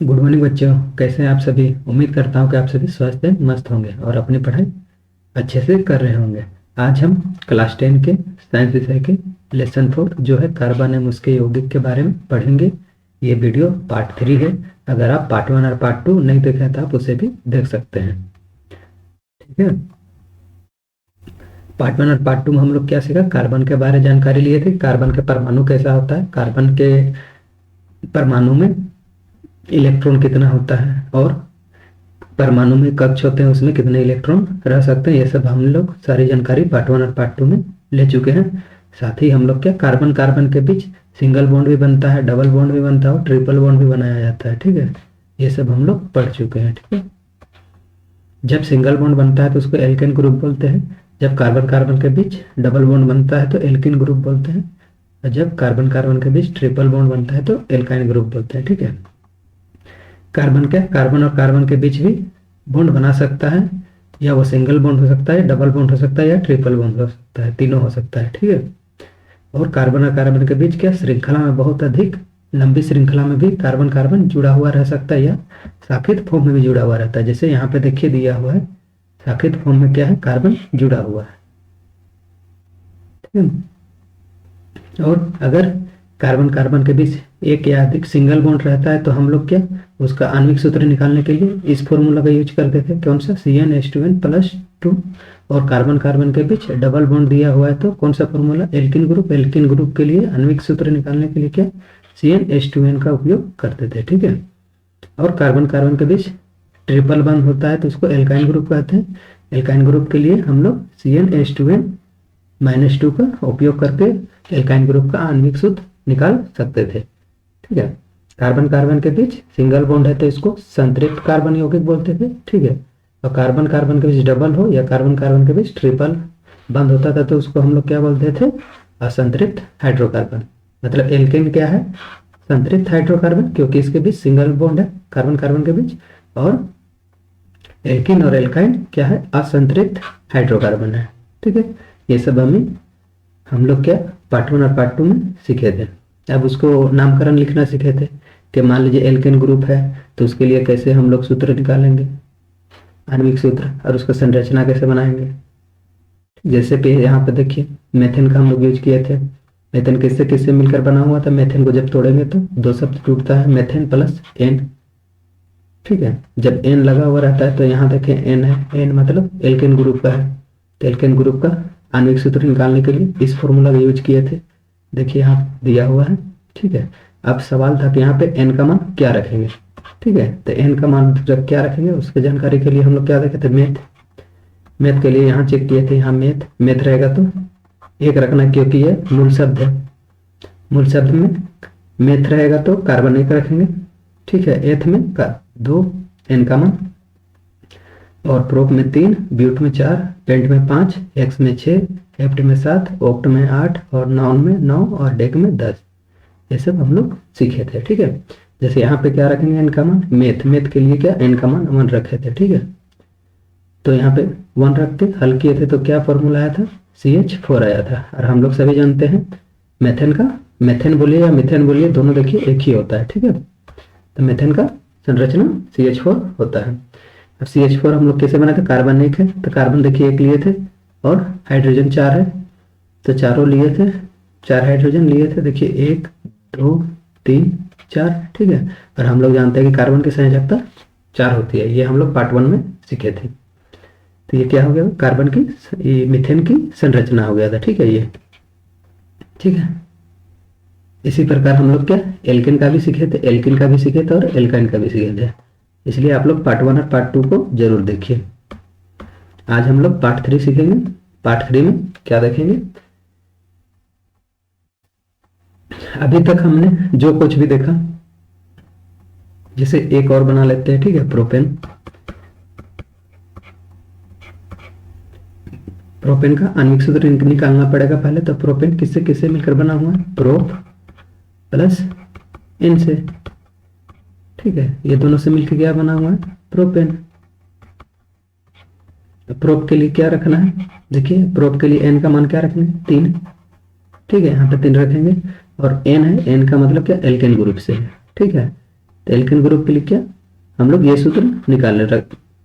Good morning बच्चों। कैसे हैं आप सभी? उम्मीद करता हूँ कि आप सभी स्वस्थ हैं, मस्त होंगे और अपनी पढ़ाई अच्छे से कर रहे होंगे। आज हम क्लास 10 के साइंस विषय के लेसन 4 जो है कार्बन एवं उसके यौगिक के बारे में पढ़ेंगे। ये वीडियो पार्ट 3 है। अगर आप पार्ट 1 और पार्ट 2 नहीं देखे तो आप उसे भी देख सकते हैं। ठीक है। पार्ट 1 और पार्ट 2 में हम लोग क्या सीखा? कार्बन के बारे में जानकारी लिए थे। कार्बन के परमाणु कैसा होता है, कार्बन के परमाणु में इलेक्ट्रॉन कितना होता है और परमाणु में कक्ष होते हैं उसमें कितने इलेक्ट्रॉन रह सकते हैं। ये सब हम लोग सारी जानकारी पार्ट 1 और पार्ट 2 में ले चुके हैं। साथ ही हम लोग क्या कार्बन कार्बन के बीच सिंगल बॉन्ड भी बनता है, डबल बॉन्ड भी बनता है और ट्रिपल बॉन्ड भी बनाया जाता है। ठीक है, ये सब हम लोग पढ़ चुके हैं। ठीक है। जब सिंगल बॉन्ड बनता है तो उसको एल्केन ग्रुप बोलते हैं। जब कार्बन कार्बन के बीच डबल बॉन्ड बनता है तो एल्किन ग्रुप बोलते हैं। और जब कार्बन कार्बन के बीच ट्रिपल बॉन्ड बनता है तो एल्काइन ग्रुप बोलते हैं। ठीक है। कार्बन क्या, कार्बन और कार्बन के बीच भी बॉन्ड बना सकता है, या वो सिंगल बॉन्ड हो सकता है, डबल बॉन्ड हो सकता है या ट्रिपल बॉन्ड हो सकता है, तीनों हो सकता है। ठीक है। और कार्बन और कार्बन के बीच क्या श्रृंखला में बहुत अधिक लंबी श्रृंखला में भी कार्बन कार्बन जुड़ा हुआ रह सकता है या शाखित फॉर्म में भी जुड़ा हुआ रहता है। जैसे यहाँ पे देखिए दिया हुआ है, शाखित फॉर्म में क्या है, कार्बन जुड़ा हुआ है। ठीक है। और अगर कार्बन कार्बन के बीच एक या अधिक सिंगल बॉन्ड रहता है तो हम लोग क्या उसका आणविक सूत्र निकालने के लिए इस फॉर्मूला का यूज करते थे। कौन सा? CnH2n+2। और कार्बन कार्बन के बीच डबल बॉन्ड दिया हुआ है तो कौन सा formula? Alkene group. Alkene group के लिए आणविक सूत्र निकालने के लिए क्या CnH2n का उपयोग करते थे। ठीक है। और कार्बन कार्बन के बीच ट्रिपल बॉन्ड होता है तो उसको एल्काइन ग्रुप कहते हैं। एल्काइन ग्रुप के लिए हम लोग CnH2n-2 का उपयोग करके एल्काइन ग्रुप का आणविक सूत्र निकाल सकते थे। ठीक है। कार्बन कार्बन के बीच सिंगल बॉन्ड है तो इसको संतृप्त कार्बन यौगिक बोलते थे। ठीक है। और कार्बन कार्बन के बीच डबल हो या कार्बन कार्बन के बीच ट्रिपल बंद होता था तो उसको हम लोग क्या बोलते थे? असंतृप्त हाइड्रोकार्बन। मतलब एल्केन क्या है? संतृप्त हाइड्रोकार्बन, क्योंकि इसके बीच सिंगल बॉन्ड है कार्बन कार्बन के बीच। और एल्किन और एल्काइन क्या है? असंतृप्त हाइड्रोकार्बन है। ठीक है। ये सब हम लोग क्या पार्ट 1 और पार्ट 2 में सीखे थे। अब उसको नामकरण लिखना सीखे थे कि मान लीजिए एल्केन ग्रुप है तो उसके लिए कैसे हम लोग सूत्र निकालेंगे, आणविक सूत्र, और उसका संरचना कैसे बनाएंगे। जैसे पे यहाँ पे देखिए मेथेन का हम लोग यूज किए थे। मेथेन किससे किससे मिलकर बना हुआ था? मेथेन को जब तोड़ेंगे तो दो शब्द टूटता है, मेथेन प्लस एन। ठीक है। जब एन लगा हुआ रहता है तो यहाँ देखिए एन है, एन मतलब एल्केन ग्रुप का है। तो एल्केन ग्रुप का आणविक सूत्र निकालने के लिए इस फॉर्मूला का यूज किए थे। देखिए यहाँ दिया हुआ है। ठीक है। अब सवाल था कि यहाँ पे एन का मान क्या रखेंगे। ठीक है। तो एन का मान जब क्या रखेंगे उसकी जानकारी के लिए हम लोग क्या देखे थे? मैथ। मैथ के लिए यहाँ चेक किए थे, यहाँ मैथ मैथ रहेगा तो एक रखना, क्योंकि ये मूल शब्द है। मूल शब्द में मैथ रहेगा तो कार्बन एक रखेंगे। ठीक है। एथ में 2 एन का मान, और प्रोप में 3, ब्यूट में 4, पेंट में 5, एक्स में 6, हेप्ट में 7, ऑक्ट में 8 और नाउन में 9 और डेक में 10। ये सब हम लोग सीखे थे। ठीक है। जैसे यहाँ पे क्या रखेंगे? एन का मान। मैथ मैथ के लिए क्या एन का मान 1 रखे थे। ठीक है। तो यहाँ पे 1 रखते हल किए थे तो क्या फॉर्मूला आया था? CH4 आया था। और हम लोग सभी जानते हैं मेथेन का, मेथेन बोलिए या मिथेन बोलिए, दोनों देखिए एक ही होता है। ठीक है। तो मेथेन का संरचना CH4 होता है। अब CH4 हम लोग कैसे बनाए थे? कार्बन एक है तो कार्बन देखिए एक लिए थे और हाइड्रोजन 4 है तो चारों लिए थे, 4 हाइड्रोजन लिए थे। देखिए 1 2 3 4। ठीक है। और हम लोग जानते हैं कि कार्बन की संयोजकता 4 होती है। ये हम लोग पार्ट 1 में सीखे थे। तो ये क्या हो गया? कार्बन की, ये मीथेन की संरचना हो गया था। ठीक है। ये ठीक है। इसी प्रकार हम लोग क्या एल्केन का भी सीखे थे, एल्किन का भी सीखे थे और एल्काइन का भी सीखे थे। इसलिए आप लोग पार्ट 1 और पार्ट 2 को जरूर देखिए। आज हम लोग पार्ट 3 सीखेंगे। पार्ट 3 में क्या देखेंगे? अभी तक हमने जो कुछ भी देखा, जैसे एक और बना लेते हैं। ठीक है। प्रोपेन। प्रोपेन का आणविक सूत्र निकालना पड़ेगा पहले। तो प्रोपेन किससे किससे मिलकर बना हुआ है? प्रोप प्लस एन से। ठीक है। ये दोनों से मिलकर क्या बना हुआ है? प्रोपेन। प्रोप के लिए क्या रखना है? देखिए प्रोप के लिए एन का मान क्या रखेंगे? 3। ठीक है। यहाँ पे 3 रखेंगे और एन है, एन का मतलब क्या? एल्केन ग्रुप से है। ठीक है। तो एल्केन ग्रुप के लिए क्या हम लोग ये सूत्र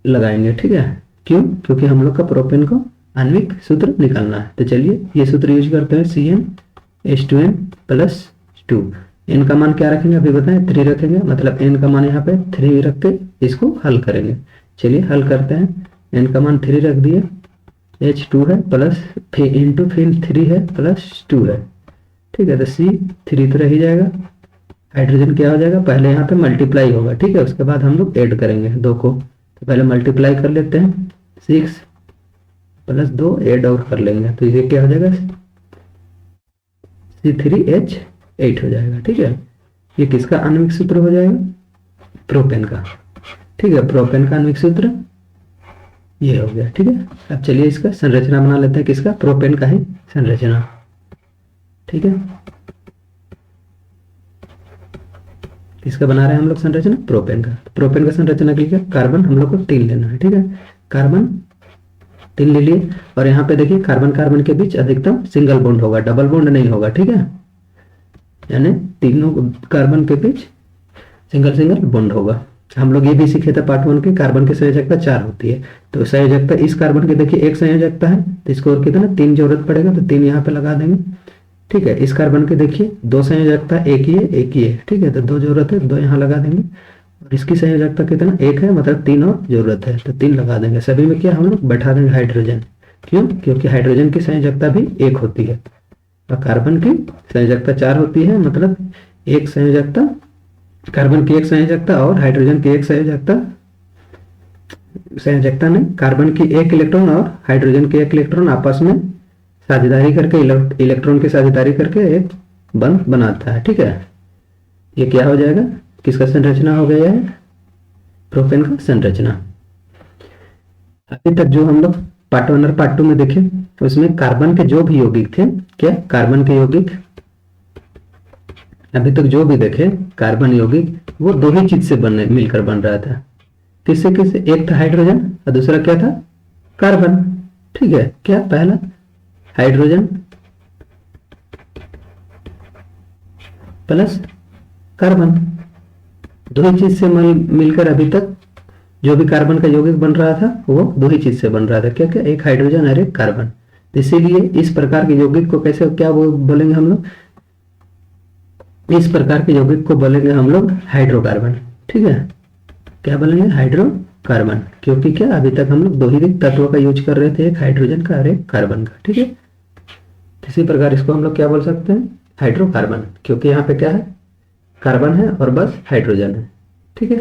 लगाएंगे, ठीक है। क्यों? क्योंकि हम लोग का प्रोपेन को आणविक सूत्र निकालना है। तो चलिए ये सूत्र यूज करते हैं, CnH2n+2। n का मान क्या रखेंगे अभी बताएं, 3 रखेंगे, मतलब n का मान यहाँ पे 3 रख के इसको हल करेंगे। चलिए हल करते हैं। n का मान 3 रख दिए, H2 है प्लस इंटू फिर 3 है प्लस 2 है, ठीक है। तो C3 तो रह ही जाएगा, हाइड्रोजन क्या हो जाएगा, पहले यहाँ पे मल्टीप्लाई होगा, ठीक है, उसके बाद हम लोग ऐड करेंगे 2 को। तो पहले मल्टीप्लाई कर लेते हैं, 6 प्लस 2 ऐड और कर लेंगे, तो ये क्या हो जाएगा, C3H8 हो जाएगा, ठीक है। ये किसका आणविक सूत्र हो जाएगा, प्रोपेन का, ठीक है। प्रोपेन का आणविक सूत्र ये हो गया, ठीक है। अब चलिए इसका संरचना बना लेते हैं, किसका, प्रोपेन का ही संरचना, ठीक है। किसका बना रहे हैं हम लोग संरचना, प्रोपेन का। प्रोपेन का संरचना के लिए कार्बन हम लोग को 3 लेना है, ठीक है। कार्बन 3 ले लिए, और यहाँ पे देखिए कार्बन कार्बन के बीच अधिकतम सिंगल बॉन्ड होगा, डबल बॉन्ड नहीं होगा, ठीक है। यानी तीनों कार्बन के बीच सिंगल सिंगल बॉन्ड होगा। हम लोग ये भी सीखे थे पार्ट 1 के, कार्बन की संयोजकता 4 होती है। तो संयोजकता इस कार्बन के देखिए 1 संयोजकता है, तो इसको और कितना 3 जरूरत पड़ेगा, तो 3 यहाँ पे लगा देंगे, ठीक है। इस कार्बन के देखिए 2 संयोजकता, एक ही है, ठीक है, तो 2 जरूरत है, 2 यहाँ लगा देंगे। और इसकी संयोजकता कितना 1 है, मतलब 3 और जरूरत है, तो 3 लगा देंगे। सभी में क्या हम लोग बैठा देंगे हाइड्रोजन, क्यों, क्योंकि हाइड्रोजन की संयोजकता भी 1 होती है और कार्बन की संयोजकता 4 होती है, मतलब एक संयोजकता, कार्बन की एक संयोजकता और हाइड्रोजन की एक संयोजकता नहीं, कार्बन की 1 इलेक्ट्रॉन और हाइड्रोजन की 1 इलेक्ट्रॉन आपस में साझेदारी करके, इलेक्ट्रॉन की साझेदारी करके एक बंध बनाता है, ठीक है। ये क्या हो जाएगा, किसका संरचना हो गया है, प्रोपेन का संरचना। अभी तक जो हम लोग पार्ट 1 और पार्ट 2 में देखे, तो उसमें कार्बन के जो भी यौगिक थे, क्या कार्बन के यौगिक अभी तक जो भी देखे कार्बन यौगिक, वो 2 ही चीज से मिलकर बन रहा था। किससे किससे, एक था हाइड्रोजन और दूसरा क्या था, कार्बन, ठीक है। क्या, पहला हाइड्रोजन प्लस कार्बन, 2 ही चीज से मिलकर अभी तक जो भी कार्बन का यौगिक बन रहा था वो 2 ही चीज से बन रहा था, क्या क्या, एक हाइड्रोजन और एक कार्बन। इसीलिए इस प्रकार के यौगिक को कैसे क्या बोलेंगे हम लोग, इस प्रकार के यौगिक को बोलेंगे हम लोग हाइड्रोकार्बन, ठीक है। क्या बोलेंगे, हाइड्रोकार्बन, क्योंकि क्या अभी तक हम लोग 2 ही तत्वों का यूज कर रहे थे, एक हाइड्रोजन का और एक कार्बन का, ठीक है। इसी प्रकार इसको हम लोग क्या बोल सकते हैं, हाइड्रोकार्बन, क्योंकि यहाँ पे क्या है, कार्बन है और बस हाइड्रोजन है, ठीक है।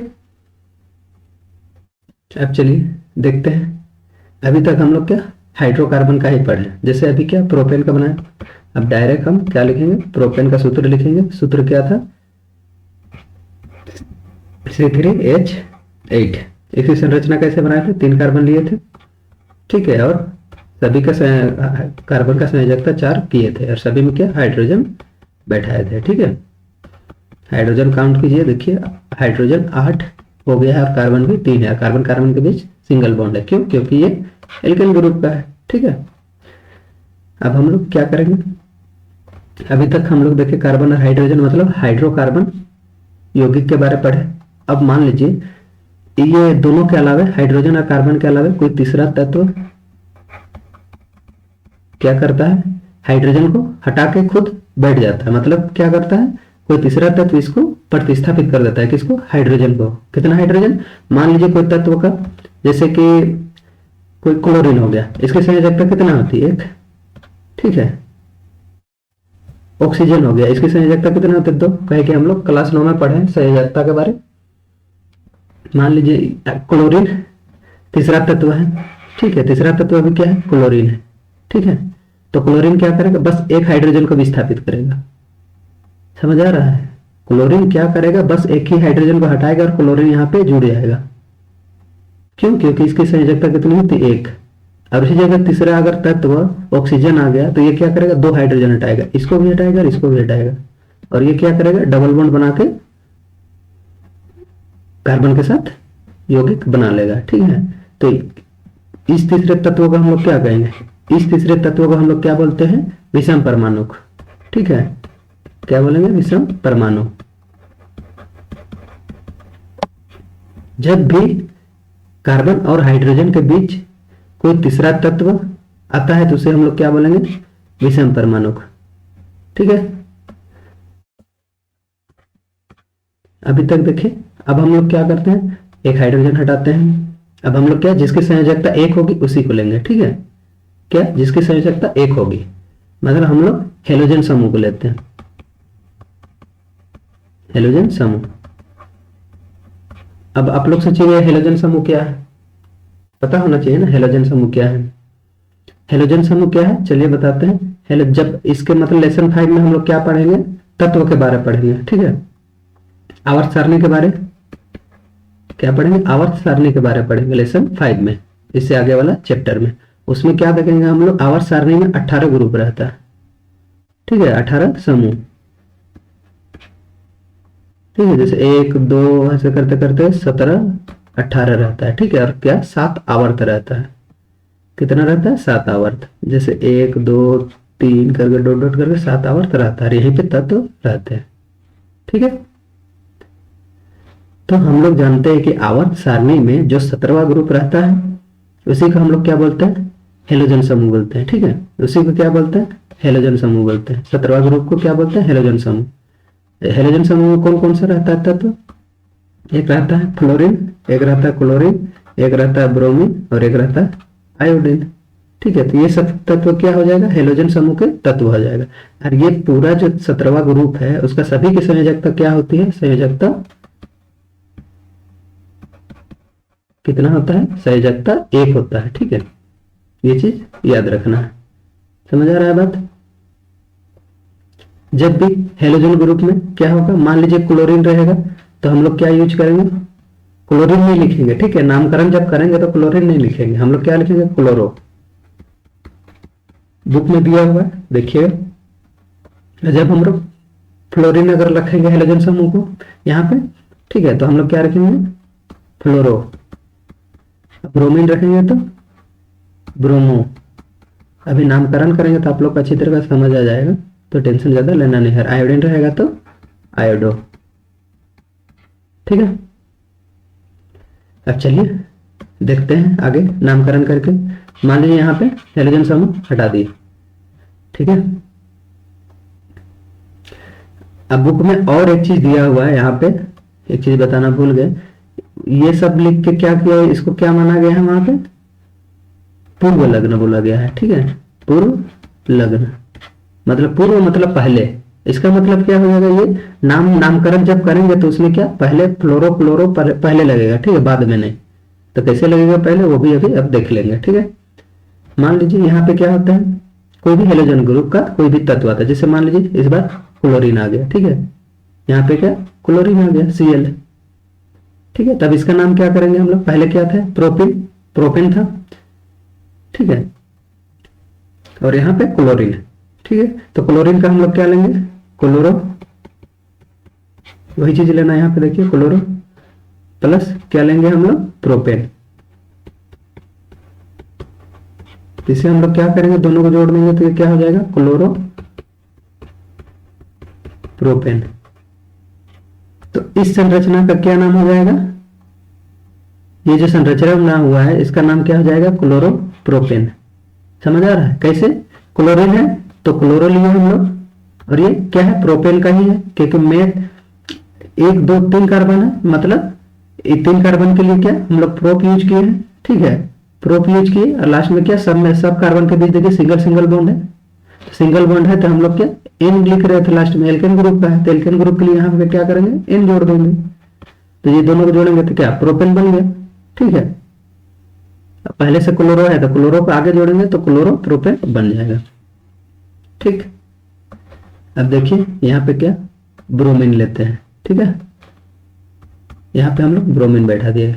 अब चलिए देखते हैं, अभी तक हम लोग क्या हाइड्रोकार्बन का ही पढ़े, जैसे अभी क्या प्रोपेन का बनाया। अब डायरेक्ट हम क्या लिखेंगे, प्रोपेन का सूत्र लिखेंगे। सूत्र क्या था, C3H8। इसकी संरचना कैसे बनाए थे, 3 कार्बन लिए थे, ठीक है, और सभी का कार्बन का संयोजकता 4 किए थे, और सभी में क्या हाइड्रोजन बैठाए थे, ठीक है। हाइड्रोजन काउंट कीजिए, देखिए हाइड्रोजन 8 हो गया है और कार्बन भी 3 है, कार्बन कार्बन के बीच सिंगल बॉन्ड है, क्यों, क्योंकि ये एल्केन ग्रुप का है, ठीक है। अब हम लोग क्या करेंगे, अभी तक हम लोग देखे कार्बन और हाइड्रोजन मतलब हाइड्रोकार्बन यौगिक के बारे पढ़े। अब मान लीजिए ये दोनों के अलावा, हाइड्रोजन और कार्बन के अलावा कोई तीसरा तत्व क्या करता है, हाइड्रोजन को हटा के खुद बैठ जाता है, मतलब क्या करता है, कोई तीसरा तत्व इसको प्रतिस्थापित कर देता है, किसको, हाइड्रोजन को। कितना हाइड्रोजन, मान लीजिए कोई तत्व का, जैसे कि कोई क्लोरीन हो गया, इसकी संयोजकता कितना होती है, 1, ठीक है। ऑक्सीजन हो गया, इसकी संयोजकता कितना होती है, 2। कहे कि हम लोग क्लास 9 में पढ़े संयोजकता के बारे। मान लीजिए क्लोरीन तीसरा तत्व है, ठीक है, तीसरा तत्व अभी क्या है, क्लोरीन है, ठीक है। तो क्लोरीन क्या करेगा, बस एक हाइड्रोजन को विस्थापित करेगा, समझ आ रहा है। क्लोरीन क्या करेगा, बस एक ही हाइड्रोजन को हटाएगा और क्लोरीन यहाँ पे जुड़ जाएगा, क्यों, क्योंकि इसकी संयोजकता कितनी होती है, 1। और उसी जगह तीसरा अगर तत्व ऑक्सीजन आ गया तो ये क्या करेगा, 2 हाइड्रोजन हटाएगा, इसको भी हटाएगा और इसको भी हटाएगा, और ये क्या करेगा, डबल बॉन्ड बना के कार्बन के साथ यौगिक बना लेगा, ठीक है। तो इस तीसरे तत्व को हम लोग क्या कहेंगे, इस तीसरे तत्व को हम लोग क्या बोलते हैं, विषम परमाणु, ठीक है। क्या बोलेंगे, विषम परमाणु, जब भी कार्बन और हाइड्रोजन के बीच कोई तीसरा तत्व आता है तो उसे हम लोग क्या बोलेंगे, विषम परमाणु। ठीक है, अभी तक देखें। अब हम लोग क्या करते हैं, एक हाइड्रोजन हटाते हैं। अब हम लोग क्या, जिसकी संयोजकता एक होगी उसी को लेंगे। ठीक है, क्या, जिसकी संयोजकता एक होगी, मतलब हम लोग हेलोजन समूह को लेते हैं, हेलोजन समूह। अब आप लोग सोचिए हेलोजन समूह क्या है, पता होना चाहिए ना हेलोजन समूह क्या है। हेलोजन समूह क्या है, चलिए बताते हैं। जब इसके मतलब लेसन 5 में हम लोग क्या पढ़ेंगे, तत्व के बारे में पढ़ेंगे। ठीक है, आवर्त सारणी के बारे क्या पढ़ेंगे, आवर्त सारणी के बारे में पढ़ेंगे लेसन 5 में, इससे आगे वाला चैप्टर में। उसमें क्या देखेंगे हम लोग, आवर्त सारणी में 18 ग्रुप रहता है। ठीक है, 18 समूह। ठीक है, जैसे 1 2 ऐसे करते करते 17 18 रहता है। ठीक है, और क्या, 7 आवर्त रहता है। कितना रहता है, 7 आवर्त। जैसे 1 2 3 करके डॉट डॉट करके 7 आवर्त रहता है, यहीं पे तत्व रहते हैं। ठीक है, तो हम लोग जानते हैं कि आवर्त सारणी में जो 17वां ग्रुप रहता है उसी को हम लोग क्या बोलते हैं, हेलोजन समूह बोलते हैं। ठीक है, उसी को क्या बोलते हैं, हेलोजन समूह बोलते हैं। 17वां ग्रुप को क्या बोलते हैं, हेलोजन समूह। हेलोजन समूह में कौन कौन सा रहता है तत्व, एक रहता है फ्लोरीन, एक रहता है क्लोरीन, एक रहता है ब्रोमीन और एक रहता है आयोडीन। ठीक है, तो ये सब तत्व क्या हो जाएगा, हेलोजन समूह के तत्व हो जाएगा। और ये पूरा जो 17वां ग्रुप है उसका सभी की संयोजकता क्या होती है, संयोजकता कितना होता है, संयोजकता 1 होता है। ठीक है, ये चीज याद रखना है। समझ आ रहा है बात। जब भी हेलोजन ग्रुप में क्या होगा, मान लीजिए क्लोरीन रहेगा तो हम लोग क्या यूज करेंगे, क्लोरीन नहीं लिखेंगे। ठीक है, नामकरण जब करेंगे तो क्लोरीन नहीं लिखेंगे, हम लोग क्या लिखेंगे, क्लोरो। बुक में दिया हुआ है देखिएगा। जब हम लोग फ्लोरीन अगर रखेंगे हेलोजन समूह को यहाँ पे, ठीक है, तो हम लोग क्या रखेंगे, फ्लोरो। ब्रोमीन रखेंगे तो ब्रोमो। अभी नामकरण करेंगे तो आप लोग को अच्छी तरह समझ आ जाएगा, तो टेंशन ज्यादा लेना नहीं है। आयोडीन रहेगा तो आयोडो। ठीक है, अब चलिए देखते हैं आगे नामकरण करके। मान लीजिए यहाँ पे हेलोजन समूह हटा दिए। ठीक है, अब बुक में और एक चीज दिया हुआ है, यहाँ पे एक चीज बताना भूल गए। ये सब लिख के क्या किया, इसको क्या माना गया है, वहां पे पूर्व लग्न बोला गया है। ठीक है, पूर्व लग्न मतलब पूर्व मतलब पहले। इसका मतलब क्या हो जाएगा, ये नामकरण जब करेंगे तो उसमें क्या, पहले फ्लोरो क्लोरो पहले लगेगा। ठीक है, बाद में नहीं। तो कैसे लगेगा पहले, वो भी अभी अब देख लेंगे। ठीक है, मान लीजिए यहाँ पे क्या होता है, कोई भी हेलोजन ग्रुप का कोई भी तत्व आता है। जैसे मान लीजिए इस बार क्लोरीन आ गया। ठीक है, यहाँ पे क्या, क्लोरीन आ गया, Cl। ठीक है, तब इसका नाम क्या करेंगे हम लोग, पहले क्या था, प्रोपिन, प्रोपेन था। ठीक है, और यहाँ पे क्लोरीन। ठीक है, तो क्लोरीन का हम लोग क्या लेंगे, क्लोरो। वही चीज लेना है यहाँ पे, देखिए क्लोरो प्लस क्या लेंगे हम लोग, प्रोपेन। इसे हम लोग क्या करेंगे, दोनों को जोड़ देंगे तो ये क्या हो जाएगा, क्लोरो प्रोपेन। तो इस संरचना का क्या नाम हो जाएगा, ये जो संरचना बना हुआ है इसका नाम क्या हो जाएगा, क्लोरो प्रोपेन। समझ आ रहा है कैसे, क्लोरीन है तो क्लोरो लिए हम लोग, और ये क्या है, प्रोपेन का ही है, क्योंकि में 1 2 3 कार्बन है, मतलब 3 कार्बन के लिए क्या हम लोग प्रोप यूज किए हैं। ठीक है, प्रोप यूज किए और लास्ट में क्या, सब में सब कार्बन के बीच देखिए सिंगल सिंगल बॉन्ड है। सिंगल बॉन्ड है तो हम लोग क्या एन लिख रहे थे लास्ट में, एल्केन ग्रुप का है तो एल्केन ग्रुप के लिए यहाँ पे क्या करेंगे, एन जोड़ देंगे। तो ये दोनों को जोड़ेंगे तो क्या, प्रोपेन बन गया। ठीक है, पहले से क्लोरो है तो क्लोरो को आगे जोड़ेंगे तो क्लोरो प्रोपेन बन जाएगा। ठीक, अब देखिए यहाँ पे क्या, ब्रोमीन लेते हैं। ठीक है, यहाँ पे हम लोग ब्रोमीन बैठा दिए।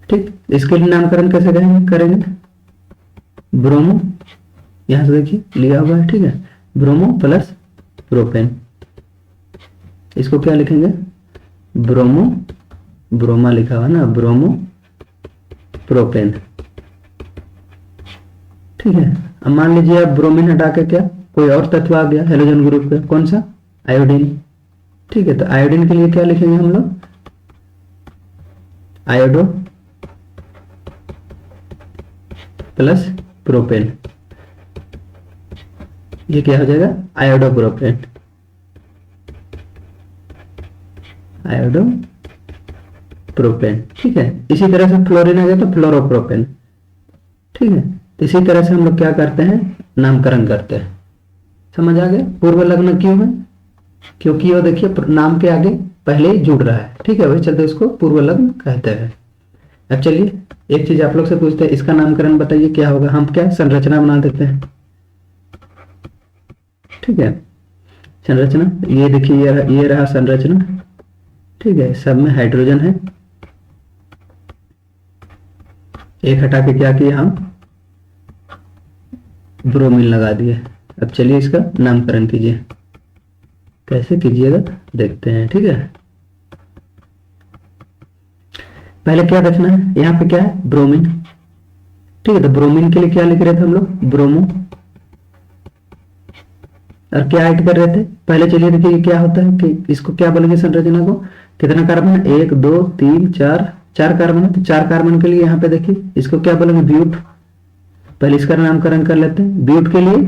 ठीक, इसके लिए नामकरण कैसे करेंगे, ब्रोमो, यहां से देखिए लिया हुआ है। ठीक है, ब्रोमो प्लस प्रोपेन, इसको क्या लिखेंगे, ब्रोमो, ब्रोमा लिखा हुआ ना, ब्रोमो प्रोपेन। ठीक है, अब मान लीजिए अब ब्रोमीन हटा के क्या कोई और तत्व आ गया हेलोजन ग्रुप का, कौन सा, आयोडीन। ठीक है, तो आयोडीन के लिए क्या लिखेंगे हम लोग, आयोडो प्लस प्रोपेन, ये क्या हो जाएगा आयोडो प्रोपेन, आयोडो प्रोपेन। ठीक है, इसी तरह से फ्लोरीन आ गया तो फ्लोरोप्रोपेन। ठीक है, तो इसी तरह से हम लोग क्या करते हैं, नामकरण करते हैं। समझ आ गया पूर्व लग्न क्यों है, क्योंकि वो देखिए नाम के आगे पहले ही जुड़ रहा है। ठीक है, वही चलते इसको पूर्व लग्न कहते हैं। अब चलिए एक चीज आप लोग से पूछते हैं, इसका नामकरण बताइए क्या होगा। हम क्या संरचना बना देते हैं। ठीक है, संरचना ये देखिए, ये रहा संरचना। ठीक है, सब में हाइड्रोजन है, एक हटा के क्या किया हम ब्रोमीन लगा दिए। अब चलिए इसका नामकरण कीजिए, कैसे कीजिएगा देखते हैं। ठीक है, पहले क्या रखना है, यहाँ पे क्या है ब्रोमीन। ठीक है, तो ब्रोमीन के लिए क्या लिख रहे थे हम लोग, ब्रोमो। और क्या ऐड कर रहे थे पहले, चलिए देखिए क्या होता है कि इसको क्या बोलेंगे संरचना को, कितना कार्बन है 1 2 3 4, 4 कार्बन है। तो 4 कार्बन के लिए यहाँ पे देखिए इसको क्या बोलेंगे ब्यूट। पहले इसका नामकरण कर लेते हैं। ब्यूट के लिए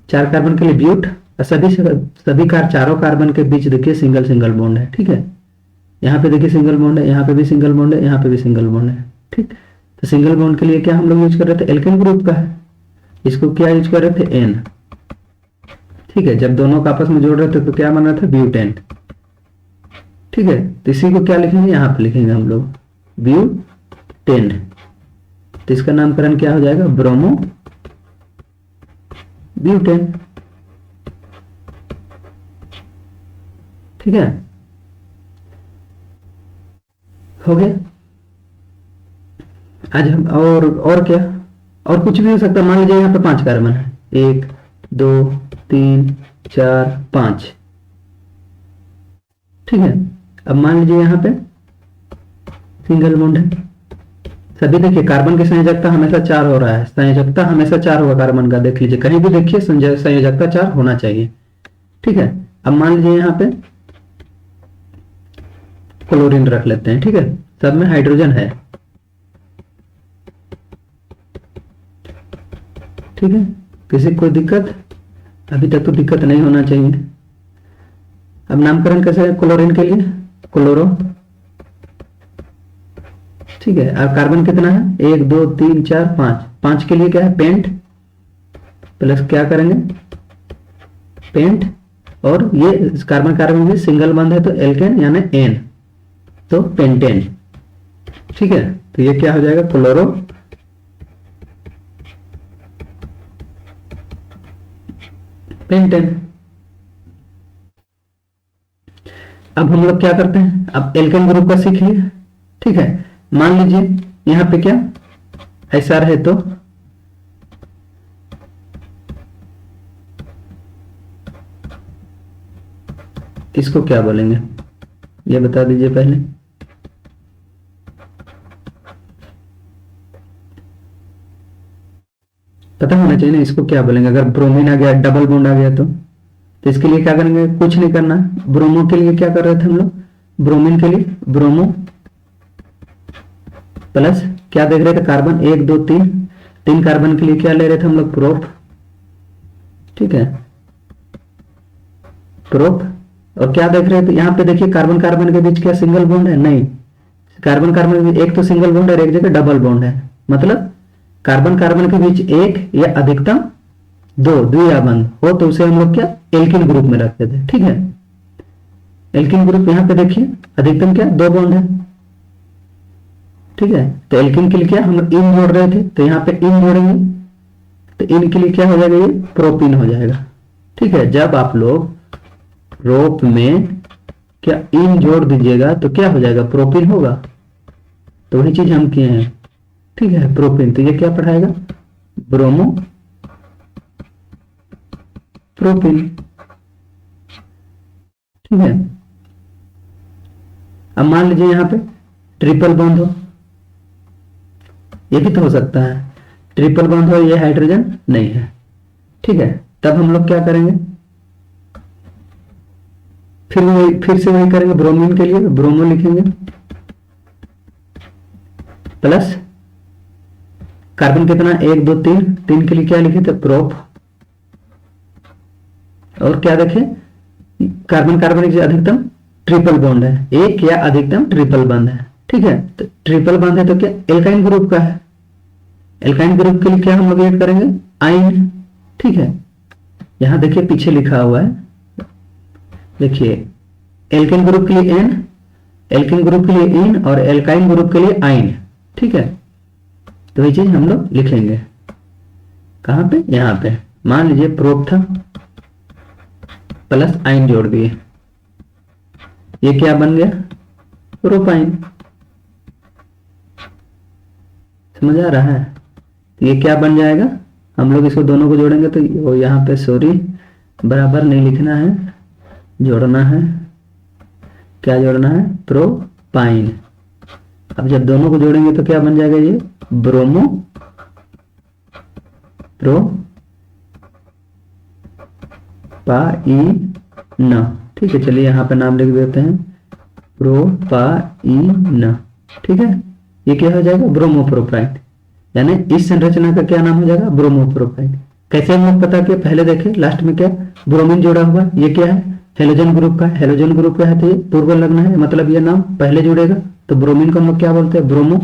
4 कार्बन के लिए ब्यूट, और सभी चारों कार्बन के बीच देखिए सिंगल सिंगल बॉन्ड है। ठीक है, यहाँ पे देखिए सिंगल बॉन्ड है, यहाँ पे भी सिंगल बॉन्ड है, यहाँ पे भी सिंगल बॉन्ड है। ठीक, तो सिंगल बॉन्ड के लिए क्या हम लोग यूज कर रहे थे, एल्केन ग्रुप का है, इसको क्या यूज कर रहे थे एन। ठीक है, जब दोनों को आपस में जोड़ रहे थे तो क्या बन रहा था ब्यूटेन। ठीक है, तो इसी को क्या लिखेंगे, यहाँ पे लिखेंगे हम लोग ब्यूटेन। तो इसका नामकरण क्या हो जाएगा, ब्रोमो ब्यूटेन। ठीक है, हो गया। आज हम और क्या, और कुछ भी हो सकता है। मान लीजिए यहाँ पे 5 कार्बन है, 1 2 3 4 5। ठीक है, अब मान लीजिए यहाँ पे सिंगल बॉन्ड है। सभी देखिए कार्बन की संयोजकता हमेशा 4 हो रहा है, संयोजकता हमेशा 4 होगा कार्बन का, देख लीजिए कहीं भी देखिए संयोजकता 4 होना चाहिए। ठीक है, अब मान लीजिए यहाँ पे क्लोरीन रख लेते हैं। ठीक है, सब में हाइड्रोजन है। ठीक है, किसी कोई दिक्कत, अभी तक तो दिक्कत नहीं होना चाहिए। अब नामकरण कैसे है क्लोरीन के लिए, क्लोरो। ठीक है, अब कार्बन कितना है 1 2 3 4 5, 5 के लिए क्या है पेंट, प्लस क्या करेंगे पेंट, और ये कार्बन कार्बन भी सिंगल बंद है तो एल्केन यानी एन, तो पेंटेन। ठीक है, तो ये क्या हो जाएगा क्लोरो पेंटेन। अब हम लोग क्या करते हैं, अब एल्केन ग्रुप का सीख लिया। ठीक है, मान लीजिए यहां पे क्या ऐसा रहे तो इसको क्या बोलेंगे, ये बता दीजिए पहले। पता होना चाहिए ना इसको क्या बोलेंगे। अगर ब्रोमीन आ गया, डबल बॉन्ड आ गया तो इसके लिए क्या करेंगे, कुछ नहीं करना। ब्रोमो के लिए क्या कर रहे थे हम लोग, ब्रोमीन के लिए ब्रोमो प्लस क्या देख रहे थे कार्बन 1 2 3, 3 कार्बन के लिए क्या ले रहे थे हम लोग प्रोप। ठीक है, प्रोप, और क्या देख रहे थे यहाँ पे देखिए कार्बन कार्बन के बीच क्या सिंगल बॉन्ड है, नहीं। कार्बन कार्बन के बीच एक तो सिंगल बॉन्ड है और एक जगह डबल बॉन्ड है, मतलब कार्बन कार्बन के बीच एक या अधिकतम 2 द्विया बंध हो तो उसे हम लोग क्या एल्किन ग्रुप में रखते थे। ठीक है, एल्किन ग्रुप यहाँ पे देखिए अधिकतम क्या 2 बॉन्ड है। ठीक है, तो एल्किन के लिए क्या हम इन जोड़ रहे थे तो यहाँ पे इन जोड़ेंगे, तो इन के लिए क्या हो जाएगा, ये प्रोपीन हो जाएगा। ठीक है, जब आप लोग रोप में क्या इन जोड़ दीजिएगा तो क्या हो जाएगा प्रोपीन होगा, तो वही चीज हम किए हैं। ठीक है, प्रोपीन, तो ये क्या पढ़ाएगा ब्रोमो प्रोपीन। ठीक है, अब मान लीजिए यहां पे ट्रिपल बॉन्ड हो, ये भी तो हो सकता है ट्रिपल बॉन्ड हो, ये हाइड्रोजन नहीं है। ठीक है, तब हम लोग क्या करेंगे, फिर से वही करेंगे। ब्रोमीन के लिए ब्रोमो लिखेंगे प्लस कार्बन कितना, 1 2 3, 3 के लिए क्या लिखे थे, प्रोप। और क्या देखे, कार्बन कार्बन की अधिकतम ट्रिपल बॉन्ड है, एक या अधिकतम ट्रिपल बॉन्ड है। ठीक है, तो ट्रिपल बॉन्ड है तो क्या एल्काइन ग्रुप का है। एल्काइन ग्रुप के लिए क्या हम लोग ऐड करेंगे, आइन। ठीक है, यहां देखिए पीछे लिखा हुआ है, देखिए एल्केन ग्रुप के लिए एन, एल्केन ग्रुप के लिए इन और एल्काइन ग्रुप के लिए आइन। ठीक है, तो ये चीज हम लोग लिखेंगे कहां पे, यहां पे। मान लीजिए प्रोप था प्लस आइन जोड़ दिए, ये क्या बन गया, प्रोपाइन। समझ आ रहा है, तो ये क्या बन जाएगा, हम लोग इसको दोनों को जोड़ेंगे तो वो यहाँ पे सॉरी बराबर नहीं लिखना है, जोड़ना है, क्या जोड़ना है, प्रोपाइन। अब जब दोनों को जोड़ेंगे तो क्या बन जाएगा, ये ब्रोमो प्रोपाइन। ठीक है, चलिए यहाँ पे नाम लिख देते हैं प्रोपाइन। ठीक है, ये क्या हो जाएगा, ब्रोमोप्रोपाइन, यानी इस संरचना का क्या नाम हो जाएगा, ब्रोमोप्रोपाइन। कैसे हम लोग पता किया, पहले देखें लास्ट में क्या ब्रोमीन जोड़ा हुआ, ये क्या है, हेलोजन ग्रुप का। हेलोजन ग्रुप का है तो ये पूर्व लग्न है, मतलब ये नाम पहले जुड़ेगा, तो ब्रोमीन को हम लोग क्या बोलते हैं, ब्रोमो।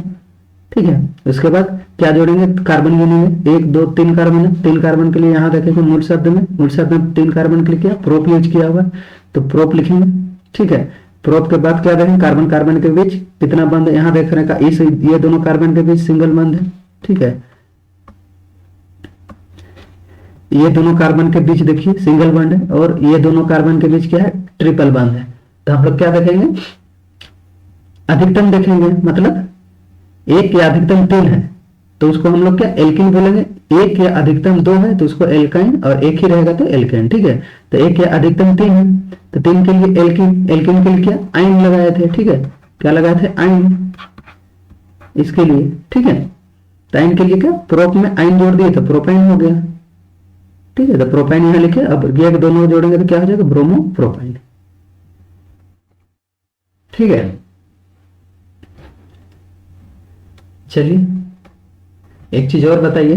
ठीक है, उसके बाद क्या जोड़ेंगे, कार्बन यूनियन, 1 2 3 कार्बन है, 3 कार्बन के लिए यहाँ देखेंगे मूल शब्द में 3 कार्बन के लिए क्या प्रोप यूज किया हुआ, तो प्रोप लिखेंगे। ठीक है, प्रोप के बाद क्या देखेंगे, कार्बन कार्बन के बीच कितना बंद है, यहाँ देख रहे हैं इस ये दोनों कार्बन के बीच सिंगल बंद है। ठीक है, ये दोनों कार्बन के बीच देखिए सिंगल बंद है, और ये दोनों कार्बन के बीच क्या है, ट्रिपल बंद है। तो हम लोग क्या देखेंगे, अधिकतम देखेंगे, मतलब एक या अधिकतम 3 है तो उसको हम लोग क्या एल्किन बोलेंगे, एक या अधिकतम 2 है तो उसको एल्काइन, और एक ही रहेगा तो एल्केन। ठीक है, तो एक या अधिकतम 3 है तो 3 के लिए एल्किन, एल्किन के लिए क्या आइन लगाए थे। ठीक है, क्या लगाए थे, आइन इसके लिए। ठीक है, तो आइन के लिए क्या प्रोप में आइन जोड़ दिए तो प्रोपाइन हो गया। ठीक है, तो प्रोपाइन यहां लिखे, अब ये दोनों जोड़ेंगे तो क्या हो जाएगा, ब्रोमो प्रोपाइन। ठीक है, चलिए एक चीज और बताइए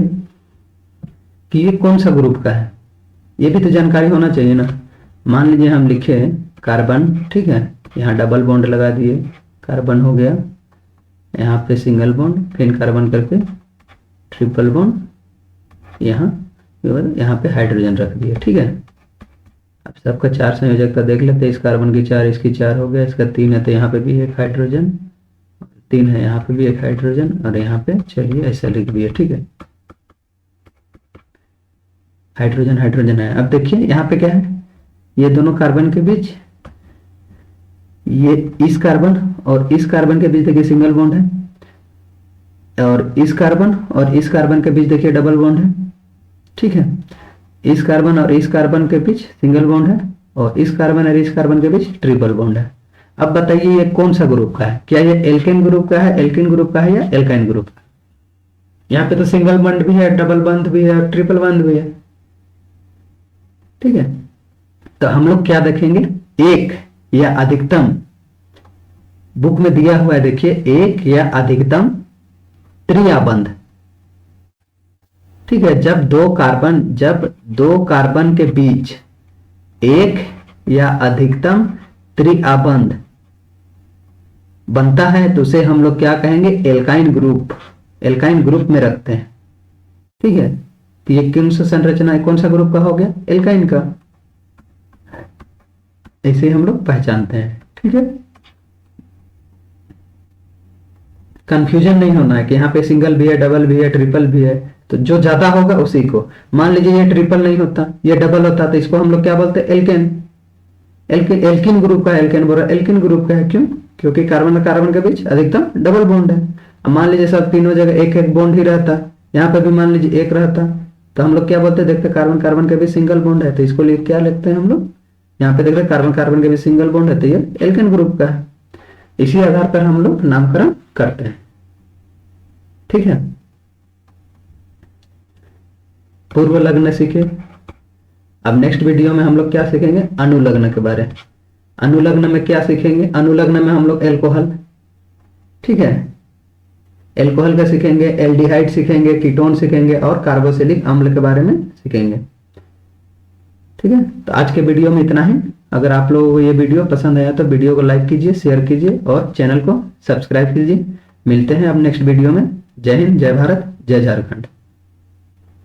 कि ये कौन सा ग्रुप का है, ये भी तो जानकारी होना चाहिए ना। मान लीजिए हम लिखे कार्बन, ठीक है, यहाँ डबल बॉन्ड लगा दिए, कार्बन हो गया, यहाँ पे सिंगल बॉन्ड, फिर कार्बन करके ट्रिपल बॉन्ड, यहाँ पे हाइड्रोजन रख दिया। ठीक है, अब सबका 4 संयोजकता देख लेते हैं, इस कार्बन की 4, इसकी 4 हो गया, इसका 3 है तो यहाँ पे भी एक हाइड्रोजन, 3 है यहाँ पे भी एक हाइड्रोजन, और यहाँ पे चलिए ऐसा लिख दिया। ठीक है, हाइड्रोजन हाइड्रोजन है। अब देखिए यहाँ पे क्या है, ये दोनों कार्बन के बीच, ये इस कार्बन और इस कार्बन के बीच देखिए सिंगल बॉन्ड है, और इस कार्बन और इस कार्बन के बीच देखिए डबल बॉन्ड है। ठीक है, इस कार्बन और इस कार्बन के बीच सिंगल बॉन्ड है, और इस कार्बन और इस कार्बन के बीच ट्रिपल बॉन्ड है। अब बताइए ये कौन सा ग्रुप का है, क्या ये एल्केन ग्रुप का है, एल्किन ग्रुप का है या एल्काइन ग्रुप का। यहाँ पे तो सिंगल बॉन्ड भी है, डबल बॉन्ड भी है, ट्रिपल बॉन्ड भी है। ठीक है, तो हम लोग क्या देखेंगे, एक या अधिकतम, बुक में दिया हुआ है देखिए, एक या अधिकतम त्रियाबंध। ठीक है, जब दो कार्बन के बीच एक या अधिकतम त्रिआबंध बनता है तो उसे हम लोग क्या कहेंगे, एल्काइन ग्रुप, एल्काइन ग्रुप में रखते हैं। ठीक है, तो ये कौन सा संरचना है, कौन सा ग्रुप का हो गया, एल्काइन का, ऐसे हम लोग पहचानते हैं। ठीक है, कंफ्यूजन नहीं होना है कि यहाँ पे सिंगल भी है, डबल भी है, ट्रिपल भी है, तो जो ज्यादा होगा उसी को। मान लीजिए ये ट्रिपल नहीं होता, ये डबल होता, तो इसको हम लोग क्या बोलते हैं, एल्केन। एल्किन ग्रुप का, एल्केन बोल रहा, एल्किन ग्रुप का है, क्यों, क्योंकि कार्बन और कार्बन के बीच अधिकतम डबल बॉन्ड है। अब मान लीजिए सब तीनों जगह एक एक बॉन्ड ही रहता, यहाँ पे भी मान लीजिए एक रहता, तो हम लोग क्या बोलते हैं, देखते कार्बन कार्बन के बीच सिंगल बॉन्ड है, तो इसको लिए क्या लिखते हैं हम लोग, यहाँ पे देखते कार्बन कार्बन के बीच सिंगल बॉन्ड है तो ये एल्केन ग्रुप का है। इसी आधार पर हम लोग नामकरण करते हैं। ठीक है, पूर्व लग्न सीखे। अब नेक्स्ट वीडियो में हम लोग क्या सीखेंगे, अनुलग्न के बारे में। अनुलग्न में क्या सीखेंगे, अनुलग्न में हम लोग एल्कोहल, ठीक है, एल्कोहल का सीखेंगे, एल्डिहाइड सीखेंगे, कीटोन सीखेंगे और कार्बोक्सिलिक अम्ल के बारे में सीखेंगे। ठीक है, तो आज के वीडियो में इतना ही। अगर आप लोगों को ये वीडियो पसंद आया तो वीडियो को लाइक कीजिए, शेयर कीजिए और चैनल को सब्सक्राइब कीजिए। मिलते हैं अब नेक्स्ट वीडियो में। जय हिंद, जय भारत, जय झारखंड।